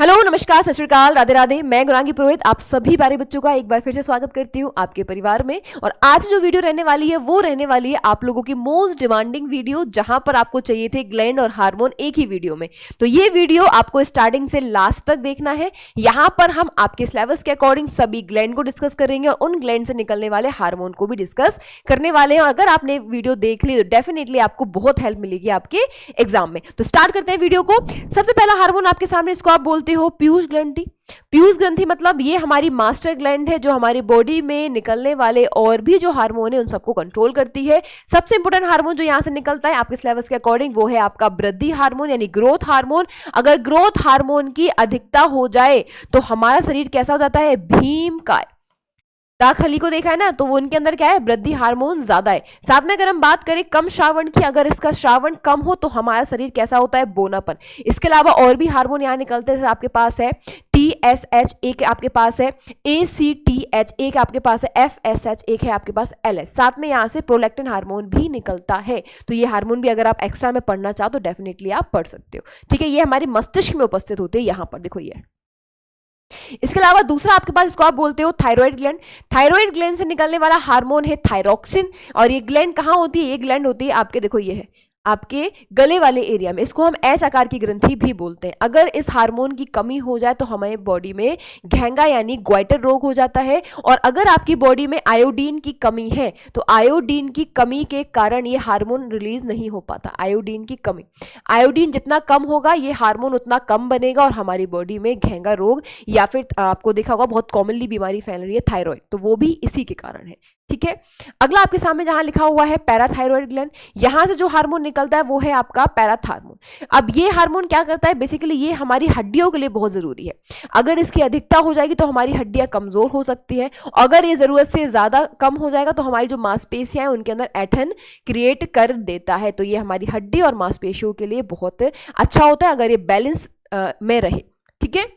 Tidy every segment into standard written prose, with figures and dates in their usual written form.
Hello, नमस्कार, सत श्री अकाल, राधे राधे। मैं गुरांगी पुरोहित आप सभी प्यारे बच्चों का एक बार फिर से स्वागत करती हूँ आपके परिवार में। और आज जो वीडियो रहने वाली है वो रहने वाली है आप लोगों की मोस्ट डिमांडिंग वीडियो, जहां पर आपको चाहिए थे ग्लैंड और हार्मोन एक ही वीडियो में। तो ये वीडियो आपको स्टार्टिंग से लास्ट तक देखना है। यहाँ पर हम आपके सिलेबस के अकॉर्डिंग सभी ग्लैंड को डिस्कस करेंगे और उन ग्लैंड से निकलने वाले हार्मोन को भी डिस्कस करने वाले हैं। और अगर आपने वीडियो देख ली तो डेफिनेटली आपको बहुत हेल्प मिलेगी आपके एग्जाम में। तो स्टार्ट करते हैं वीडियो को। सबसे पहला हार्मोन आपके सामने, इसको आप बोलते हो पीयूष ग्रंथि। पीयूष ग्रंथि मतलब ये हमारी मास्टर ग्लैंड है जो हमारी बॉडी में निकलने वाले और भी जो हार्मोन है उन सबको कंट्रोल करती है। सबसे इंपॉर्टेंट हार्मोन जो यहां से निकलता है आपके सिलेबस के अकॉर्डिंग वो है आपका वृद्धि हार्मोन यानी ग्रोथ हार्मोन। अगर ग्रोथ हार्मोन की अधिकता हो जाए तो हमारा शरीर कैसा हो जाता है? भीमकाय। दाखली को देखा है ना, तो वो उनके अंदर क्या है? वृद्धि हार्मोन ज्यादा है। साथ में अगर हम बात करें कम श्रावण की, अगर इसका श्रावण कम हो तो हमारा शरीर कैसा होता है? बोनापन। इसके अलावा और भी हार्मोन यहाँ निकलते हैं, जैसे आपके पास है TSH, एक आपके पास है ACTH, एक आपके पास है FSH, एक है आपके पास LH। साथ में यहाँ से प्रोलैक्टिन हार्मोन भी निकलता है। तो ये हार्मोन भी अगर आप एक्स्ट्रा में पढ़ना चाहो तो डेफिनेटली आप पढ़ सकते हो। ठीक है, ये हमारे मस्तिष्क में उपस्थित होते हैं। यहाँ पर देखो ये। इसके अलावा दूसरा आपके पास, इसको आप बोलते हो थायराइड ग्लैंड। थायराइड ग्लैंड से निकलने वाला हार्मोन है थायरोक्सिन। और ये ग्लैंड कहाँ होती है? ये ग्लैंड होती है आपके, देखो ये है आपके गले वाले एरिया में। इसको हम एच आकार की ग्रंथि भी बोलते हैं। अगर इस हार्मोन की कमी हो जाए तो हमारे बॉडी में घेंगा यानी ग्वाइटर रोग हो जाता है। और अगर आपकी बॉडी में आयोडीन की कमी है तो आयोडीन की कमी के कारण ये हार्मोन रिलीज नहीं हो पाता। आयोडीन की कमी, आयोडीन जितना कम होगा ये हार्मोन उतना कम बनेगा और हमारी बॉडी में घेंगा रोग या फिर आपको देखा होगा बहुत कॉमनली बीमारी फैल रही है थायराइड, तो वो भी इसी के कारण है। ठीक है, अगला आपके सामने जहां लिखा हुआ है पैराथायरॉयड ग्लैंड, यहां से जो हार्मोन निकलता है वो है आपका पैराथार्मोन। अब ये हार्मोन क्या करता है? बेसिकली ये हमारी हड्डियों के लिए बहुत जरूरी है। अगर इसकी अधिकता हो जाएगी तो हमारी हड्डियां कमजोर हो सकती है। अगर ये जरूरत से ज्यादा कम हो जाएगा तो हमारी जो मांसपेशियां हैं उनके अंदर ऐठन क्रिएट कर देता है। तो ये हमारी हड्डी और मांसपेशियों के लिए बहुत अच्छा होता है अगर ये बैलेंस में रहे। ठीक है,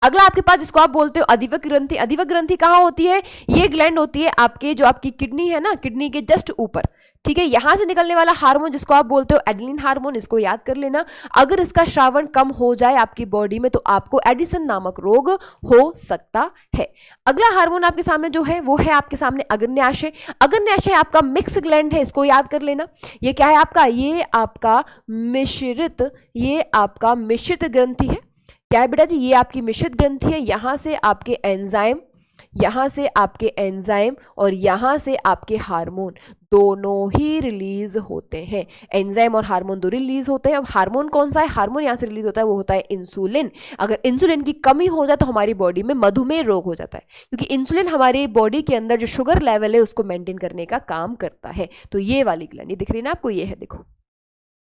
अगला आपके पास, जिसको आप बोलते हो अधिवक ग्रंथि। अधिवक ग्रंथि कहाँ होती है? ये ग्लैंड होती है आपके, जो आपकी किडनी है ना, किडनी के जस्ट ऊपर। ठीक है, यहां से निकलने वाला हार्मोन जिसको आप बोलते हो एड्रेनलिन हार्मोन, इसको याद कर लेना। अगर इसका श्रावण कम हो जाए आपकी बॉडी में तो आपको एडिसन नामक रोग हो सकता है। अगला हार्मोन आपके सामने जो है वो है आपके सामने अग्न्याशय। अग्न्याशय आपका मिक्स ग्लैंड है, इसको याद कर लेना। ये क्या है आपका? ये आपका मिश्रित ग्रंथि है। क्या है बेटा जी? ये आपकी मिश्रित ग्रंथि है। यहां से आपके एंजाइम और यहां से आपके हार्मोन दोनों ही रिलीज होते हैं। एंजाइम और हार्मोन दो रिलीज होते हैं। अब हार्मोन कौन सा है? हार्मोन यहां से रिलीज होता है वो होता है इंसुलिन। अगर इंसुलिन की कमी हो जाए तो हमारी बॉडी में मधुमेह रोग हो जाता है, क्योंकि इंसुलिन हमारी बॉडी के अंदर जो शुगर लेवल है उसको मेंटेन करने का काम करता है। तो ये वाली ग्लैंड, ये दिख रही है ना आपको? ये है, देखो,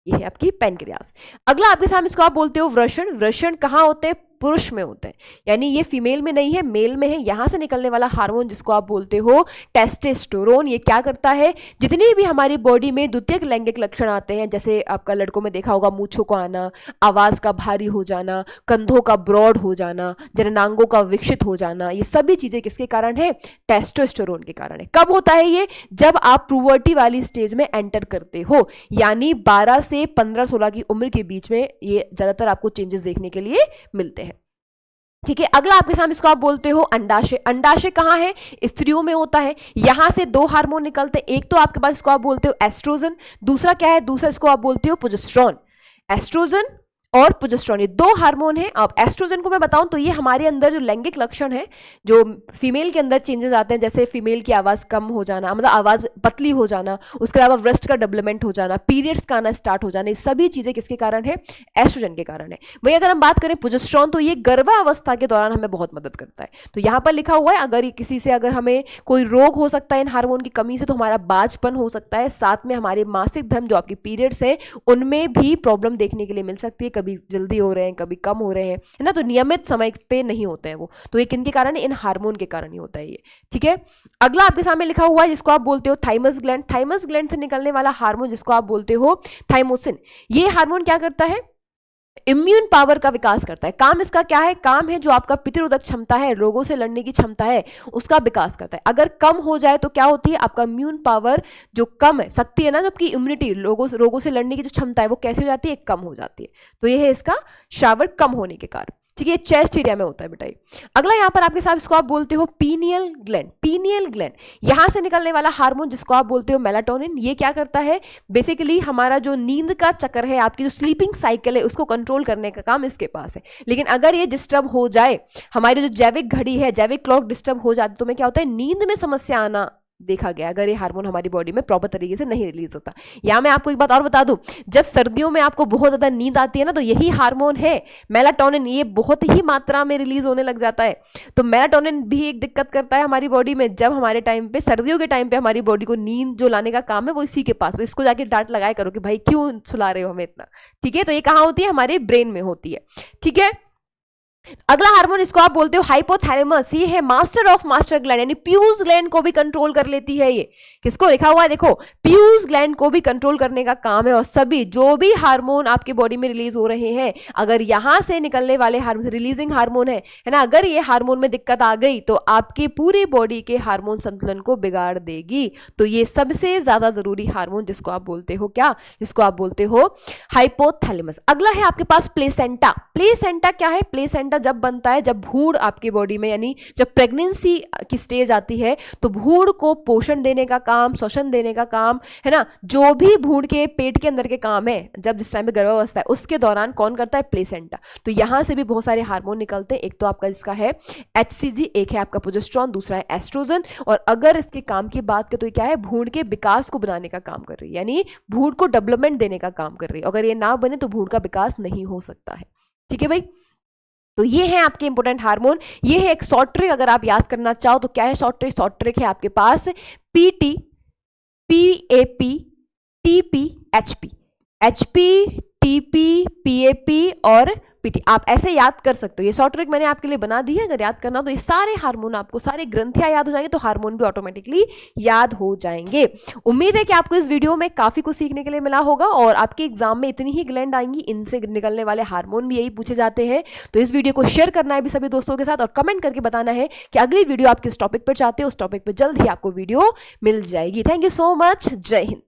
ये है आपकी पैनक्रियास। अगला आपके सामने, इसको आप बोलते हो वृषण। वृषण कहाँ होते हैं? पुरुष में होते हैं, यानी ये फीमेल में नहीं है, मेल में है। यहां से निकलने वाला हार्मोन जिसको आप बोलते हो टेस्टोस्टेरोन, ये क्या करता है? जितनी भी हमारी बॉडी में द्वितीयक लैंगिक लक्षण आते हैं, जैसे आपका लड़कों में देखा होगा मूंछों को आना, आवाज का भारी हो जाना, कंधों का ब्रॉड हो जाना, जननांगों का विकसित हो जाना, ये सभी चीजें किसके कारण है? टेस्टोस्टेरोन के कारण है। कब होता है ये? जब आप प्यूबर्टी वाली स्टेज में एंटर करते हो, यानी 12 से 15-16 की उम्र के बीच में ये ज्यादातर आपको चेंजेस देखने के लिए मिलते हैं। ठीक है, अगला आपके सामने, इसको आप बोलते हो अंडाशय। अंडाशय कहाँ है? स्त्रियों में होता है। यहां से दो हार्मोन निकलते हैं। एक तो आपके पास, इसको आप बोलते हो एस्ट्रोजन, दूसरा क्या है? दूसरा इसको आप बोलते हो प्रोजेस्टेरोन। एस्ट्रोजन और प्रोजेस्टेरोन, ये दो हार्मोन है। अब एस्ट्रोजन को मैं बताऊं तो ये हमारे अंदर जो लैंगिक लक्षण है, जो फीमेल के अंदर चेंजेस आते हैं, जैसे फीमेल की आवाज कम हो जाना, मतलब आवाज पतली हो जाना, उसके अलावा ब्रेस्ट का डेवलपमेंट हो जाना, पीरियड्स का आना स्टार्ट हो जाना, ये सभी चीजें किसके कारण है? एस्ट्रोजन के कारण है। वही अगर हम बात करें प्रोजेस्टेरोन, तो ये गर्भावस्था के दौरान हमें बहुत मदद करता है। तो यहाँ पर लिखा हुआ है, अगर किसी से अगर हमें कोई रोग हो सकता है इन हार्मोन की कमी से, तो हमारा बाजपन हो सकता है। साथ में हमारे मासिक धर्म जो आपकी पीरियड्स है उनमें भी प्रॉब्लम देखने के लिए मिल सकती है। कभी जल्दी हो रहे हैं, कभी कम हो रहे हैं, है ना? तो नियमित समय पे नहीं होते हैं वो। तो ये किनके कारण है? इन हार्मोन के कारण ही होता है ये। ठीक है, अगला आपके सामने लिखा हुआ है जिसको आप बोलते हो थाइमस ग्लैंड। थाइमस ग्लैंड से निकलने वाला हार्मोन जिसको आप बोलते हो थाइमोसिन, ये हार्मोन क्या करता है? इम्यून पावर का विकास करता है। काम इसका क्या है? काम है जो आपका प्रतिरोधक क्षमता है, रोगों से लड़ने की क्षमता है, उसका विकास करता है। अगर कम हो जाए तो क्या होती है? आपका इम्यून पावर जो कम है, शक्ति है ना, जबकि इम्यूनिटी रोगों से लड़ने की जो क्षमता है वो कैसे हो जाती है? कम हो जाती है। तो ये है इसका श्रावण कम होने के कारण। ठीक है, चेस्ट एरिया में होता है बेटा। अगला यहाँ पर आपके साथ इसको आप बोलते हो पीनियल ग्लैंड। पीनियल ग्लैंड यहां से निकलने वाला हार्मोन जिसको आप बोलते हो मेलाटोनिन, ये क्या करता है, बेसिकली हमारा जो नींद का चक्कर है, आपकी जो स्लीपिंग साइकिल है, उसको कंट्रोल करने का काम इसके पास है। लेकिन अगर ये डिस्टर्ब हो जाए, हमारी जो जैविक घड़ी है, जैविक क्लॉक डिस्टर्ब हो जाती, तो में क्या होता है, नींद में समस्या आना देखा गया अगर ये हार्मोन हमारी बॉडी में प्रॉपर तरीके से नहीं रिलीज होता। या मैं आपको एक बात और बता दूं, जब सर्दियों में आपको बहुत ज्यादा नींद आती है ना, तो यही हार्मोन है मेलाटोनिन, ये बहुत ही मात्रा में रिलीज होने लग जाता है। तो मेलाटोनिन भी एक दिक्कत करता है हमारी बॉडी में, जब हमारे टाइम पे, सर्दियों के टाइम पे हमारी बॉडी को नींद जो लाने का काम है वो इसी के पास, तो इसको जाके डांट लगाया करो कि भाई क्यों सुला रहे हो हमें इतना। ठीक है, तो ये कहाँ होती है, हमारे ब्रेन में होती है। ठीक है, अगला हार्मोन इसको आप बोलते हो हाइपोथैलेमस। ये है मास्टर ऑफ मास्टर ग्लैंड, यानी पीयूष ग्लैंड को भी कंट्रोल कर लेती है। ये किसको लिखा हुआ है, देखो, पीयूष ग्लैंड को भी कंट्रोल करने का काम है। और सभी जो भी हार्मोन आपके बॉडी में रिलीज हो रहे हैं, अगर यहां से निकलने वाले हार्मोन, रिलीजिंग हार्मोन है ना, अगर ये हार्मोन में दिक्कत आ गई तो आपके पूरी बॉडी के हार्मोन संतुलन को बिगाड़ देगी। तो ये सबसे ज्यादा जरूरी हार्मोन जिसको आप बोलते हो क्या, जिसको आप बोलते हो हाइपोथैलेमस। अगला है आपके पास प्लेसेंटा। प्लेसेंटा क्या है, प्लेसेंटा जब बनता है जब भ्रूण आपकी बॉडी में, यानी जब प्रेगनेंसी की स्टेज आती है, तो भ्रूण को पोषण देने का काम, श्वसन देने का काम, है ना, जो भी भ्रूण के पेट के अंदर के काम है, जब जिस टाइम पे गर्भावस्था है उसके दौरान कौन करता है, प्लेसेंटा। तो यहां से भी बहुत सारे हार्मोन निकलते हैं। एक तो आपका जिसका है HCG, एक है आपका प्रोजेस्टेरोन, दूसरा है एस्ट्रोजन। और अगर इसके काम की बात करें तो ये क्या है, भ्रूण के विकास को बनाने का काम कर रही है, यानी भ्रूण को डेवलपमेंट देने का काम कर रही है। अगर ये ना बने तो भ्रूण का विकास नहीं हो सकता है। ठीक है भाई, तो ये है आपके इंपॉर्टेंट हार्मोन। ये है एक शॉर्ट ट्रिक, अगर आप याद करना चाहो तो क्या है शॉर्ट ट्रिक, शॉर्ट ट्रिक है आपके पास PT, PAP, TP, HP, HP, TP, PAP और PT। आप ऐसे याद कर सकते हो, ये शॉर्ट ट्रिक मैंने आपके लिए बना दी है। अगर याद करना तो ये सारे हार्मोन आपको, सारे ग्रंथियां याद हो जाएंगे, तो हार्मोन भी ऑटोमेटिकली याद हो जाएंगे। उम्मीद है कि आपको इस वीडियो में काफी कुछ सीखने के लिए मिला होगा। और आपके एग्जाम में इतनी ही ग्लैंड आएंगी, इनसे निकलने वाले हार्मोन भी यही पूछे जाते हैं। तो इस वीडियो को शेयर करना है भी सभी दोस्तों के साथ, और कमेंट करके बताना है कि अगली वीडियो आप किस टॉपिक पर चाहते हो। उस टॉपिक पर जल्द ही आपको वीडियो मिल जाएगी। थैंक यू सो मच, जय हिंद।